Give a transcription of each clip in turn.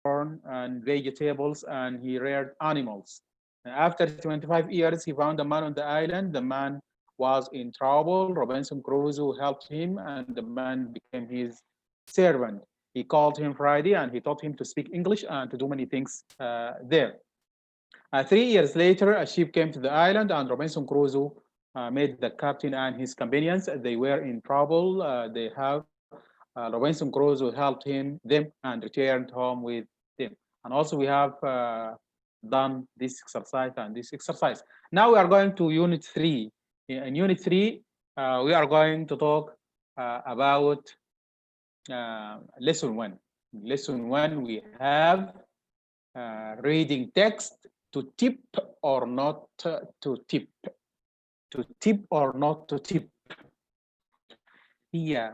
corn and vegetables, and he reared animals. After 25 years, he found a man on the island. The man was in trouble. Robinson Crusoe helped him, and the man became his servant. He called him Friday, and he taught him to speak English and to do many things there. 3 years later, a ship came to the island, and Robinson Crusoe met the captain and his companions. They were in trouble. They have Robinson Crusoe helped them and returned home with them. And also, we have done this exercise and this exercise. Now we are going to Unit 3. In Unit 3, we are going to talk about Lesson 1. Lesson 1, we have reading text, to tip or not to tip. To tip or not to tip. Yeah.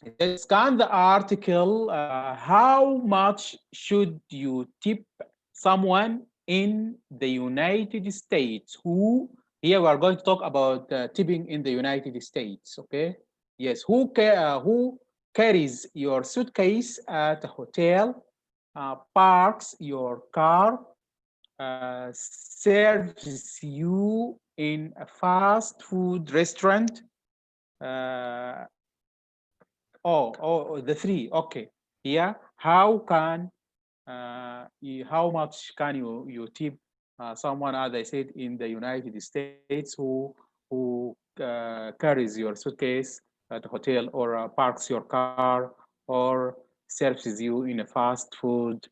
It says, scan the article. How much should you tip someone in the United States? Who? Here we are going to talk about tipping in the United States. Okay. Yes. Who carries your suitcase at a hotel? Parks your car? Serves you in a fast food restaurant? The three. Okay. Yeah. How much can you tip someone, as I said, in the United States who carries your suitcase at a hotel, or parks your car, or serves you in a fast food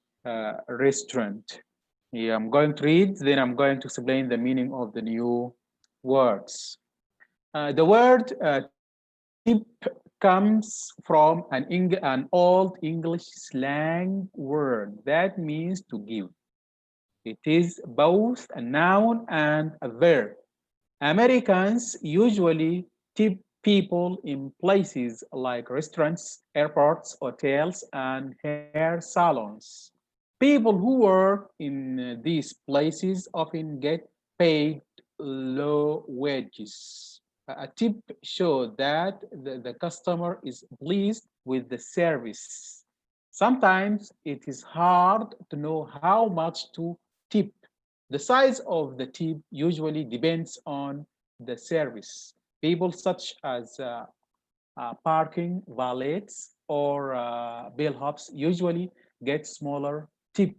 restaurant? Yeah, I'm going to read, then I'm going to explain the meaning of the new words. The word tip comes from an old English slang word that means to give. It is both a noun and a verb. Americans usually tip people in places like restaurants, airports, hotels, and hair salons. People who work in these places often get paid low wages. A tip shows that the customer is pleased with the service. Sometimes it is hard to know how much to tip. The size of the tip usually depends on the service. People such as parking valets or bellhops usually get smaller tip.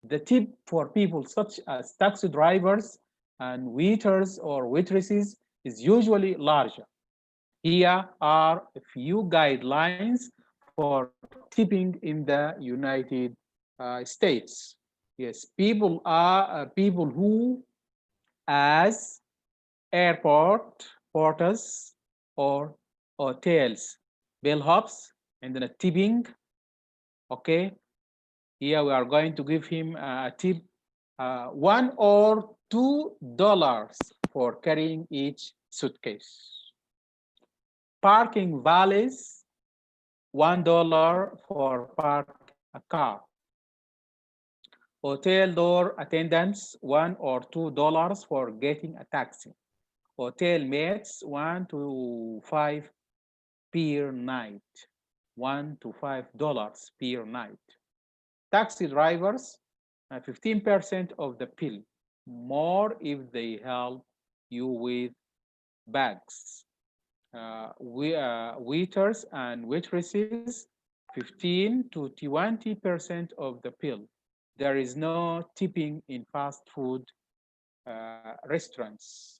The tip for people such as taxi drivers and waiters or waitresses is usually larger. Here are a few guidelines for tipping in the United States. Yes, people who as airport porters or hotels, bellhops, and then a tipping. Okay, here we are going to give him a tip, $1 or $2 for carrying each suitcase. Parking valleys, $1 for park a car. Hotel door attendants, $1 or $2 for getting a taxi. Hotel mates, 1 to 5 per night. $1 to $5 per night. Taxi drivers, 15% of the bill, more if they help you with bags. Waiters and waitresses, 15 to 20% of the bill. There is no tipping in fast food restaurants.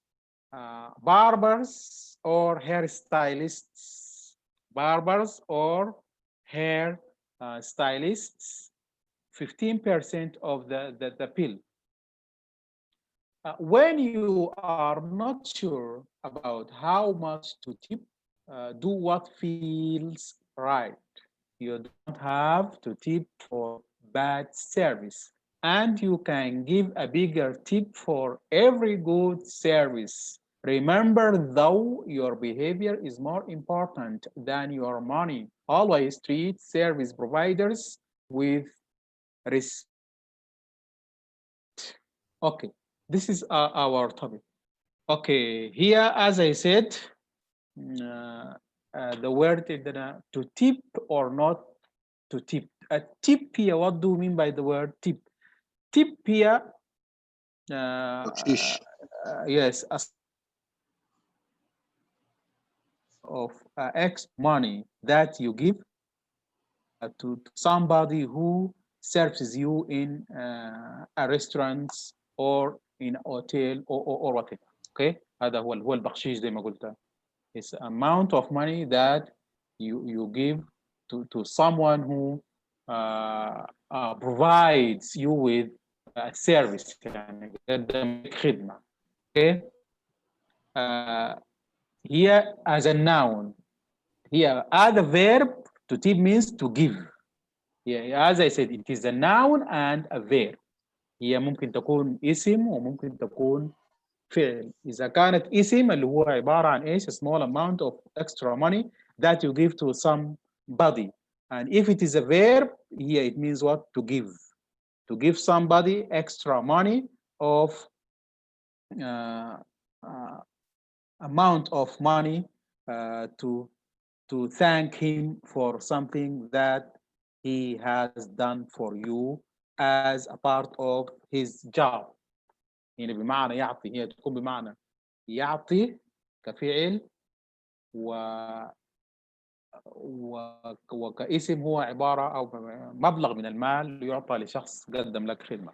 Barbers or hairstylists. Barbers or hair stylists, 15% of the bill. When you are not sure about how much to tip, do what feels right. You don't have to tip for bad service, and you can give a bigger tip for every good service. Remember, though, your behavior is more important than your money. Always treat service providers with respect. Okay, this is our topic. Okay, here, as I said, the word is to tip or not to tip. a tip here, what do you mean by the word tip? Tip here, بخشيش. yes, a of X money that you give to somebody who serves you in a restaurant or in a hotel or whatever. Okay, هذا هو البخشيش زي ما قلت. It's amount of money that you give to someone who provides you with a service يعني قدم لك خدمة. Okay. Uh, Here as a noun. Here as a verb to tip means to give. Yeah, as I said, it is a noun and a verb. هي ممكن تكون اسم وممكن تكون فعل. إذا كانت اسم اللي هو عبارة عن إيش؟ A small amount of extra money that you give to somebody. And if it is a verb, here it means what? To give. To give somebody extra money of uh, uh, amount of money to thank him for something that he has done for you as a part of his job. هنا بمعنى يعطي، هي تكون بمعنى يعطي كفعل و وكاسم هو عبارة أو مبلغ من المال يعطى لشخص قدم لك خدمة.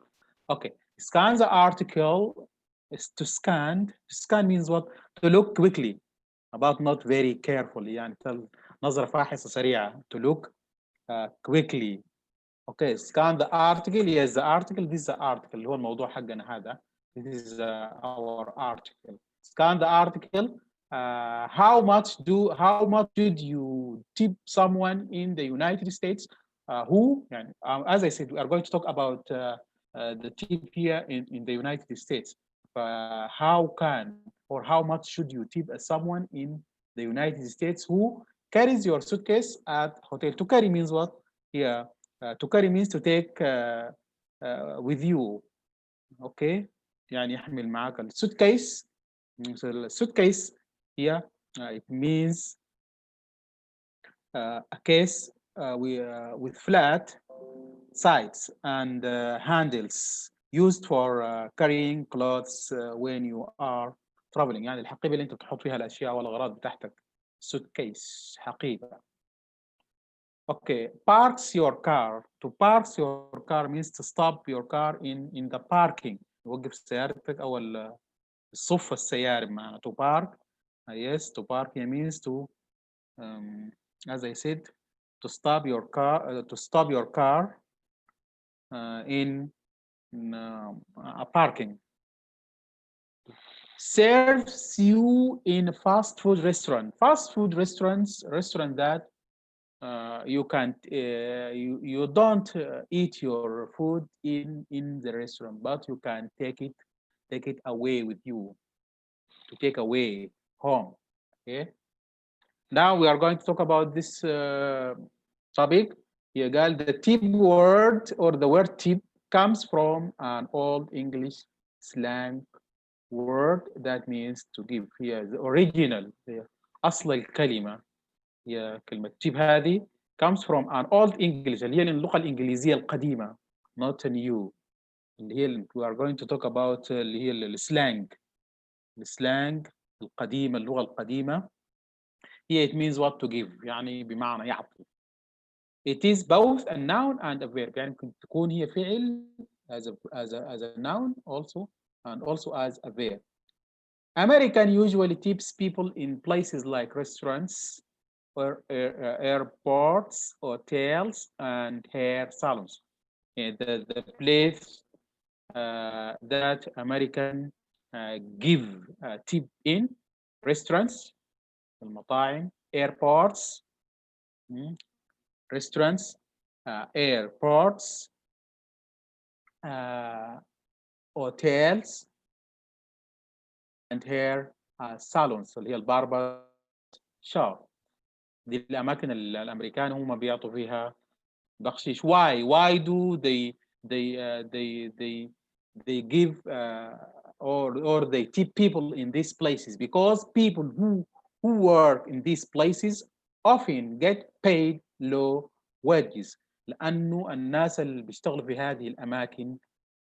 Okay, scan the article is to scan. Scan means what? To look quickly, about not very carefully. يعني نظرة فاحصة سريعة. To look quickly. Okay, scan the article. Yes, the article. This is the article. اللي هو الموضوع حقنا هذا. This is our article. Scan the article. How much should you tip someone in the United States who, as I said, we are going to talk about the tip here in the United States. How can or how much should you tip someone in the United States who carries your suitcase at hotel? To carry means what? Here, to carry means to take with you. Okay, يعني يحمل معك السوتكيس. السوتكيس here it means a case with flat sides and handles used for carrying clothes when you are traveling. يعني الحقيبة اللي انت تحط فيها الأشياء والأغراض بتاعتك. suitcase حقيبة. Okay, parks your car. To park your car means to stop your car in the parking. وقف سيارتك أو الصف السياري بمعنى to park. Yes, to park means to as I said, to stop your car in a parking. Serves you in a fast food restaurant. Fast food restaurant that you can't you don't eat your food in the restaurant, but you can take it away with you, to take away home. Okay. Now we are going to talk about this topic. Here, the tip word or the word tip comes from an old English slang word that means to give. Here, the original, أصل الكلمة هي كلمة tip هذه comes from an old English اللي هي اللغة الإنجليزية القديمة, not a new. اللي هي we are going to talk about اللي هي السلانج القديمة, اللغة القديمة. Here it means what to give, يعني بمعنى يعطي. It is both a noun and a verb. يعني ممكن تكون هي فعل as a noun also and also as a verb. American usually tips people in places like restaurants or airports, hotels, and hair salons. The place that American give tip in restaurants, المطاعم, airports, restaurants, airports, hotels, and hair salons اللي هي الباربر شوب. دي الأماكن الأمريكان هم بيعطوا فيها بخشيش. Why do they give or they tip people in these places? Because people who work in these places often get paid low wages. لأنه الناس اللي بيشتغلوا في هذه الأماكن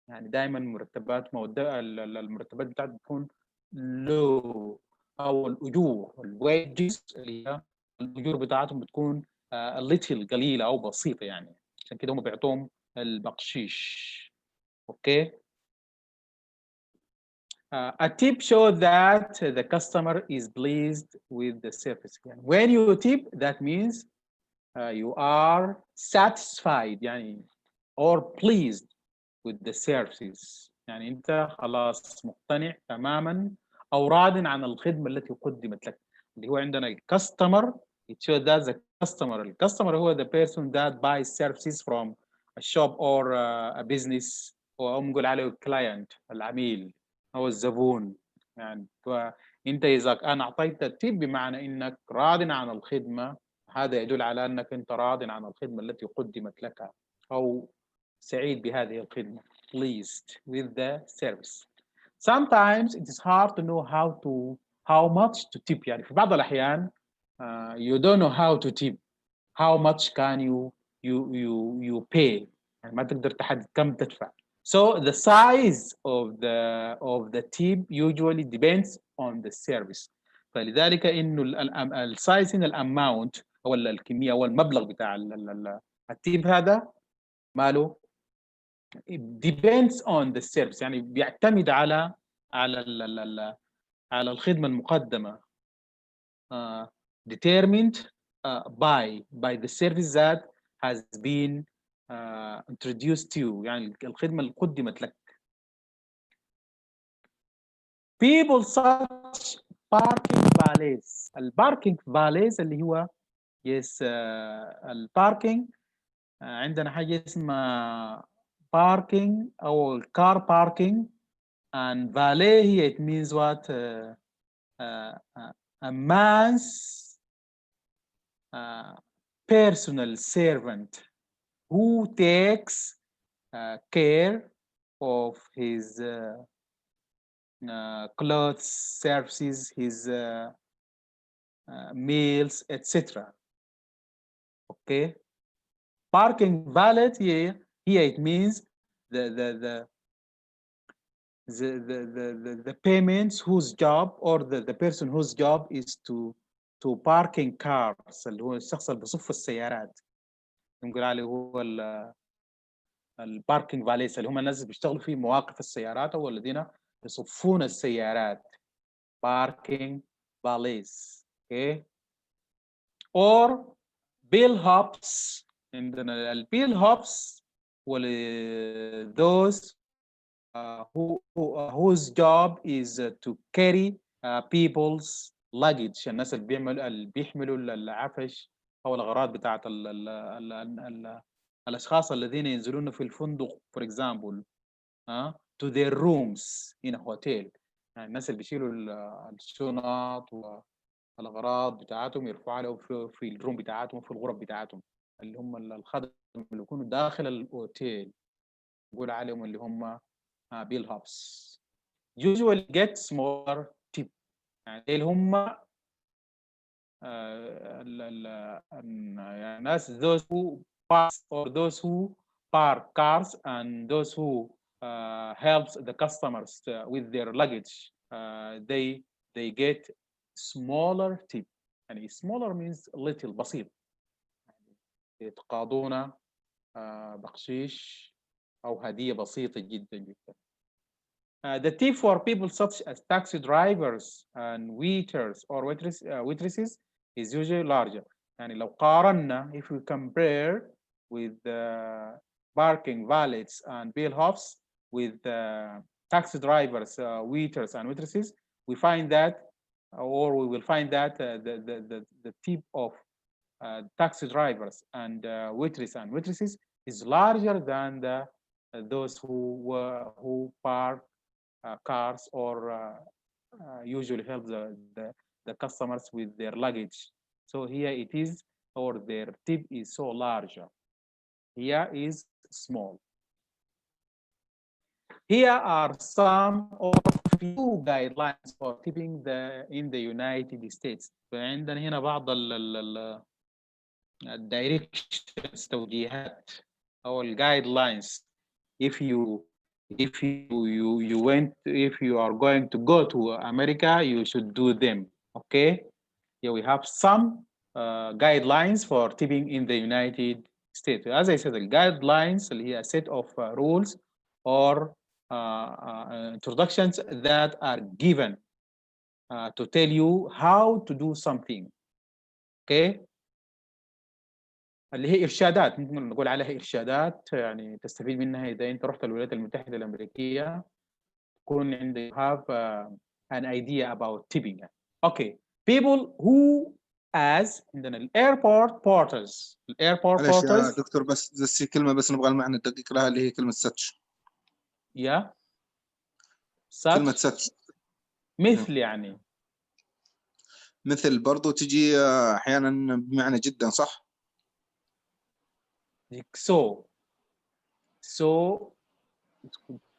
يعني دائما مرتباتهم المرتبات بتاعتهم بتكون لو، أو الأجور الويجز اللي هي الأجور بتاعتهم بتكون little قليلة أو بسيطة يعني، عشان كده هم بيعطوهم البقشيش. أوكي. A tip shows that the customer is pleased with the service. يعني when you tip, that means you are satisfied يعني or pleased with the services. يعني أنت خلاص مقتنع تماما أو راض عن الخدمة التي قدمت لك. اللي هو عندنا الكاستمر. It shows that the customer. الكاستمر هو the person that buys services from a shop or a business. أو نقول عليه client العميل أو الزبون. يعني أنت إذا أنا أعطيت التيب بمعنى إنك راض عن الخدمة، هذا يدل على أنك أنت راض عن الخدمة التي قدمت لك أو سعيد بهذه الخدمة. Pleased with the service. Sometimes it is hard to know how much to tip. يعني في بعض الأحيان you don't know how to tip. How much can you pay. يعني ما تقدر تحدد كم تدفع. So the size of the tip usually depends on the service. فلذلك إنه السايز هنا الاماونت أو الكمية أو المبلغ بتاع التيب هذا ماله it depends on the service. يعني بيعتمد على الخدمة المقدمة determined by the service that has been introduced to you. يعني الخدمة اللي قدمت لك. people such parking valets. الباركينج valets اللي هو yes الباركينج عندنا حاجة اسمها parking أو car parking and valet here it means what a man's personal servant who takes care of his clothes, services, his meals, etc. Okay. Parking valet here it means the payments whose job or the person whose job is to parking cars اللي هو الشخص اللي بيصف السيارات. نقول عليه هو الباركينج فاليس اللي هم الناس اللي بيشتغلوا في مواقف السيارات او الذين يصفون السيارات. باركينج فاليس. اوكي. or bill hops. عندنا البيل هوبس those whose job is to carry people's luggage. الناس اللي بيحملوا العفش او الاغراض بتاعت الاشخاص الذين ينزلون في الفندق for example to their rooms in a hotel. يعني الناس اللي بيشيلوا الشنط والاغراض بتاعتهم يرفعوا له في الروم بتاعتهم في الغرف بتاعتهم اللي هم الخدم اللي يكونوا داخل الاوتيل. نقول عليهم اللي هم bill hops. usually get smaller tip. يعني اللي هم الناس those who pass or those who park cars and those who helps the customers with their luggage they get smaller tip. يعني smaller means little بسيط. يتقاضون بقشيش أو هدية بسيطة جدا جدا. The tip for people such as taxi drivers and waiters or waitresses is usually larger. يعني لو قارنا if we compare with parking valets and bellhops with taxi drivers, waiters and waitresses, we find that or we will find that the tip of taxi drivers and waitresses is larger than those who park cars or usually help the customers with their luggage. So here it is, or their tip is so larger. Here is small. Here are some of few guidelines for tipping in the United States. فعندنا هنا بعض الدايركشنز توجيهات أو الجايدلاينز. If you are going to go to America, you should do them. Okay. Here we have some guidelines for tipping in the United States. As I said, the guidelines اللي هي a set of rules or introductions that are given to tell you how to do something. Okay. اللي هي ارشادات، ممكن نقول عليها ارشادات، يعني تستفيد منها اذا انت رحت الولايات المتحده الامريكيه، تكون عندك have an idea about tipping. Okay. People who as عندنا الايربورت بورترز. الايربورت معلش يا بورترز دكتور، بس كلمه بس نبغى المعنى الدقيق لها اللي هي كلمه ساتش. يا كلمه ساتش مثل يعني مثل برضو تجي احيانا بمعنى جدا، صح؟ so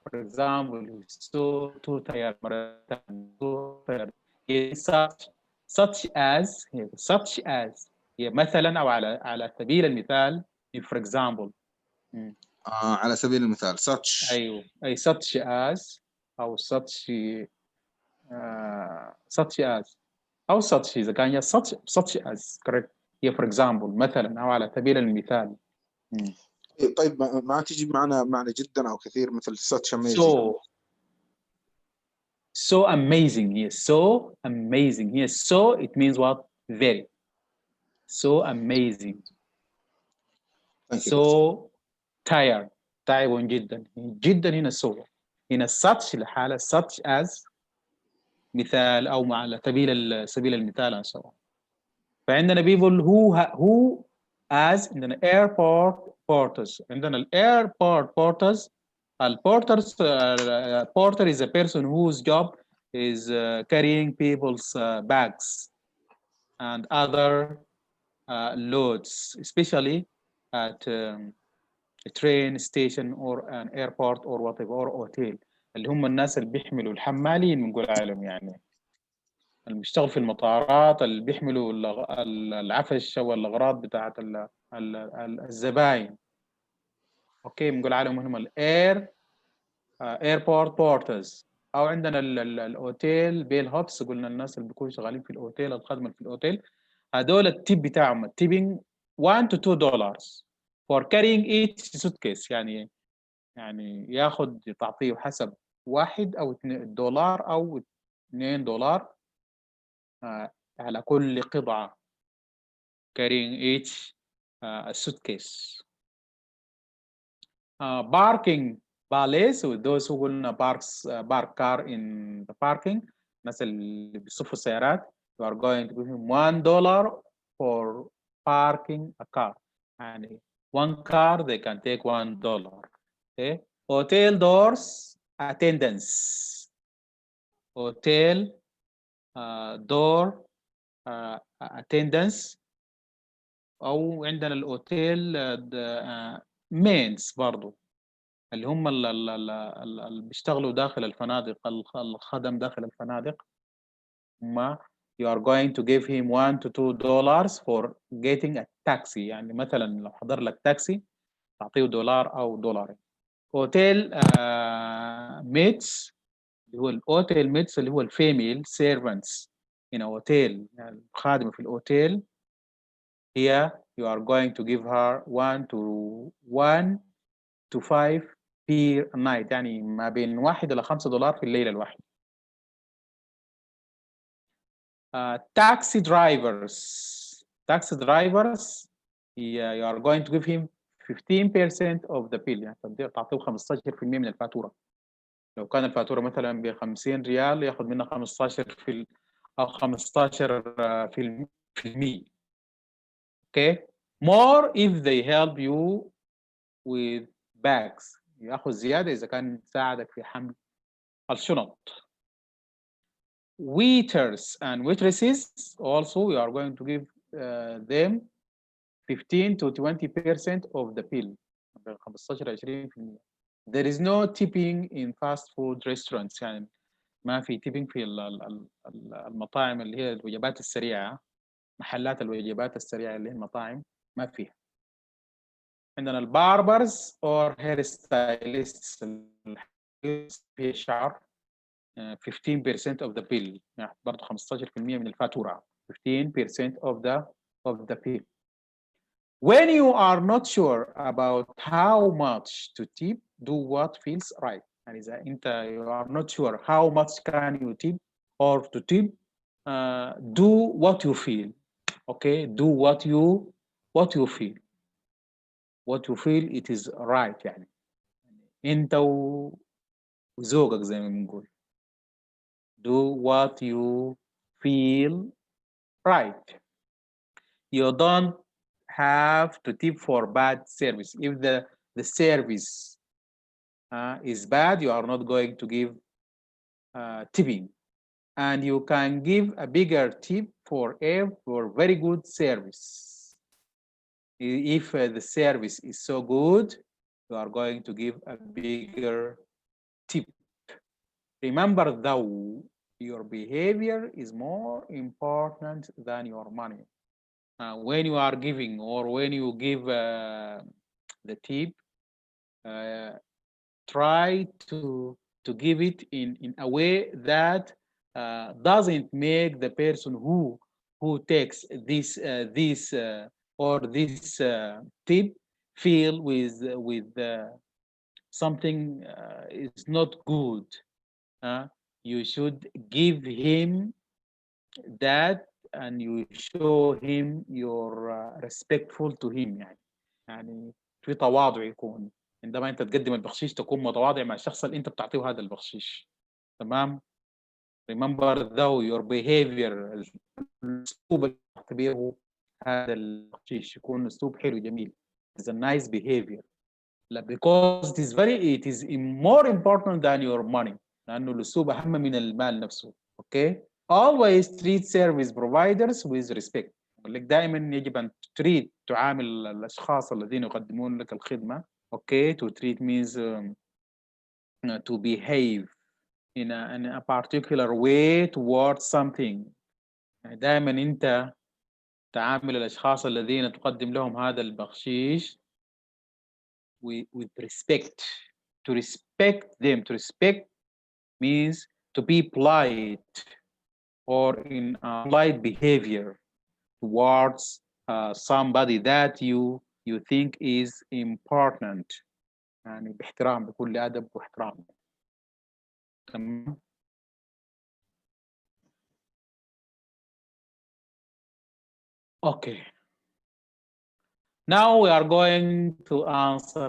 for example so two tier such as هي مثلا او على سبيل المثال. for example على سبيل المثال such. ايوه اي such as او such او such اذا كان such as correct. هي for example مثلا او على سبيل المثال. طيب ما تجي معنا معنى جدا او كثير مثل such amazing. So amazing. Yes, so amazing. Yes, so it means what? Very. So amazing. So tired. تعب جدا. جدا هنا so. هنا such الحالة such as مثال أو على سبيل المثال and so on. فعندنا people who as عندنا airport porters. عندنا airport porters. Porters porter is a person whose job is carrying people's bags and other loads, especially at a train station or an airport or whatever or hotel. اللي هم الناس اللي بيحملوا الحمالين بنقول عليهم، يعني اللي بيشتغل في المطارات، اللي بيحملوا العفش او الاغراض بتاعت الزباين. اوكي بنقول عليهم هم ايربورت بورترز. او عندنا الاوتيل بيل هوتس، قلنا الناس اللي بيكونوا شغالين في الاوتيل، الخدمه في الاوتيل، هذول التيب بتاعهم التيبنج $1 to $2 for carrying each suitcase. يعني ياخذ تعطيه حسب $1 أو $2 أو $2 على كل قطعة carrying each suitcase. Parking valets, with those who will park car in the parking. الناس اللي بيصفوا السيارات you are going to give him $1 for parking a car. يعني one car they can take $1. Okay. Hotel doors attendance. Hotel door attendance. أو عندنا الأوتيل مينز برضو، اللي هم اللي بيشتغلوا داخل الفنادق، الخدم داخل الفنادق. هم you are going to give him $1 to $2 for getting a taxi. يعني مثلا لو حضر لك تاكسي تعطيه $1 أو $2. اوتيل ميتس اللي هو الاوتيل ميتس اللي هو الفيميل سيرفنتس in a hotel، يعني خادمة في الاوتيل. here you are going to give her 1 to 5 per night، يعني ما بين $1 إلى $5 في الليلة الواحدة. taxi drivers you are going to give him 15% of the bill، يعني تعطيه 15% من الفاتورة. لو كان الفاتورة مثلا ب$50 ياخذ منها 15 أو 15%. okay. more if they help you with bags، ياخذ زيادة إذا كان ساعدك في حمل الشنط. waiters and waitresses also we are going to give them 15 to 20% of the bill، 15-20%. there is no tipping in fast food restaurants، يعني ما في tipping في المطاعم اللي هي الوجبات السريعة، محلات الوجبات السريعة اللي هي المطاعم ما فيها. عندنا الباربرز or hair stylists في الشعر 15% of the bill، يعني برضه 15% من الفاتورة. 15% of the bill. When you are not sure about how much to tip, do what feels right. يعني إذا أنت you are not sure how much can you tip or to tip, do what you feel. Okay, do what you feel. What you feel it is right يعني. أنت وذوقك زي ما بنقول. Do what you feel right. You don't have to tip for bad service. If the service is bad, you are not going to give tipping. And you can give a bigger tip for very good service. If the service is so good, you are going to give a bigger tip. Remember though, your behavior is more important than your money. When you are giving or when you give the tip, try to give it in a way that doesn't make the person who takes this or this tip feel with something is not good. You should give him that and you show him you're respectful to him. يعني في تواضع يكون عندما انت تقدم البخشيش، تكون متواضع مع الشخص اللي انت بتعطيه هذا البخشيش. تمام. remember though your behavior، الاسلوب اللي تعطيه هذا البخشيش يكون اسلوب حلو جميل. It's a nice behavior. because it is more important than your money. لانه الاسلوب اهم من المال نفسه. اوكي. always treat service providers with respect. بقول لك دائما يجب ان تعامل الاشخاص الذين يقدمون لك الخدمه. اوكي. to treat means to behave in a particular way towards something. يعني دائما انت تعامل الاشخاص الذين تقدم لهم هذا البخشيش with respect. To respect them. To respect means to be polite or in a polite behavior towards somebody that you think is important. يعني باحترام، بكل أدب واحترام. تمام. Okay. Now we are going to answer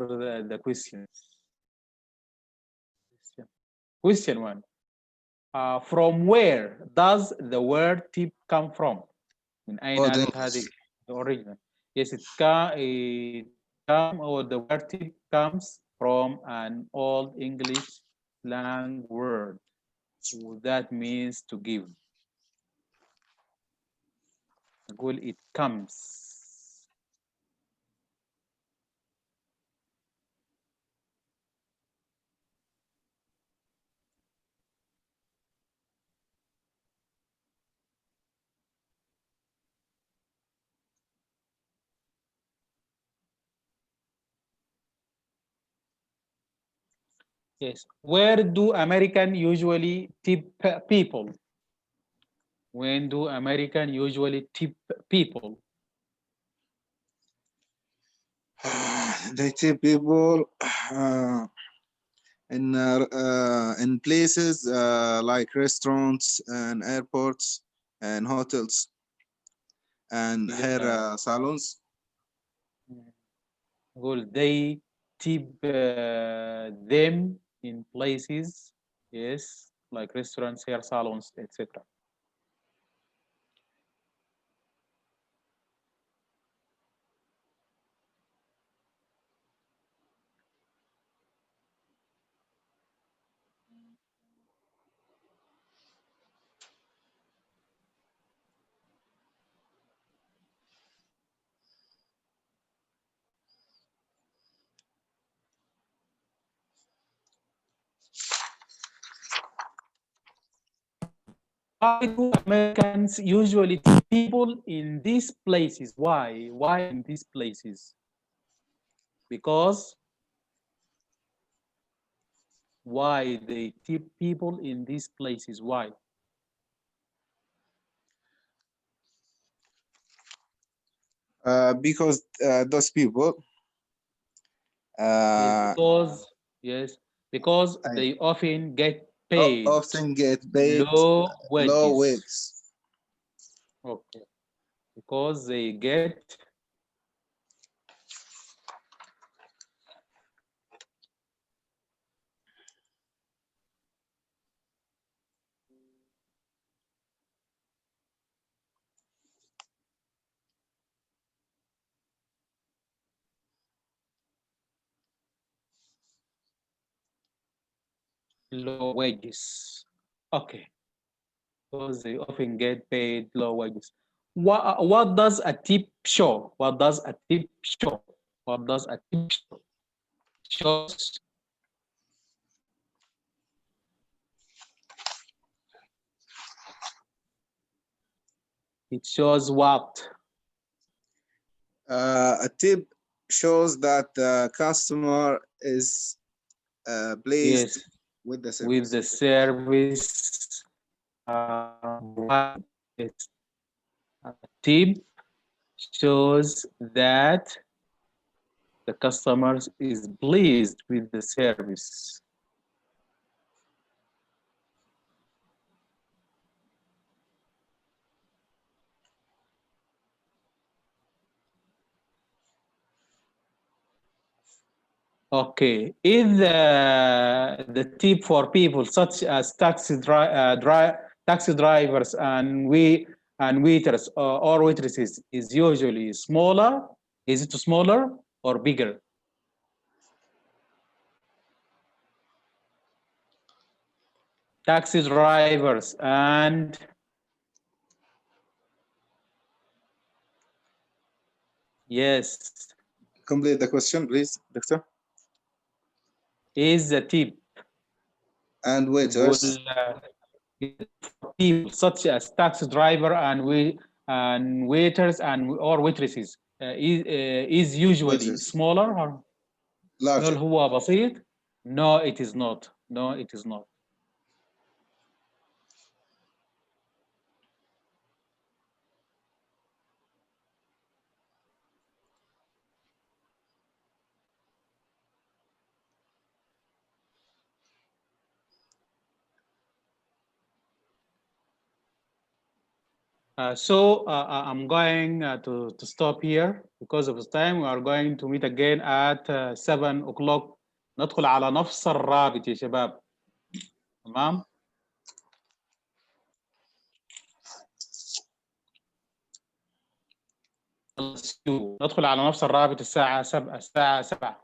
the questions. Question 1. From where does the word tip come from? من أين أتت هذه the original? Yes, it come or the word tip comes from an old English slang word that means to give. نقول it comes. Yes. Where do American usually tip people? When do American usually tip people? They tip people in places like restaurants and airports and hotels and hair salons. Well, they tip them in places, yes, like restaurants, hair salons, etc. Why do Americans usually tip people in these places? Why? Why in these places? Because why they tip people in these places? Why? Because those people Yes, because they often get paid often get paid low wages. low wages. Okay, because they get low wages. Okay, because they often get paid low wages. What does a tip show? What does a tip show? What does a tip show? Shows it shows what? A tip shows that the customer is pleased Yes, with the service. with the service. It's a tip shows that the customer is pleased with the service. Okay, is the tip for people such as taxi drivers and waiters or waitresses is usually smaller? Is it smaller or bigger? Taxi drivers and yes, Complete the question, please, doctor. is the tip And waiters. people such as taxi driver and waiters and or waitresses is usually Waiters. smaller or هل Larger. هو بسيط؟ No, it is not. No, it is not. I'm going to stop here because of the time. We are going to meet again at 7 o'clock. ندخل على نفس الرابط يا شباب. تمام؟ ندخل على نفس الرابط الساعة 7.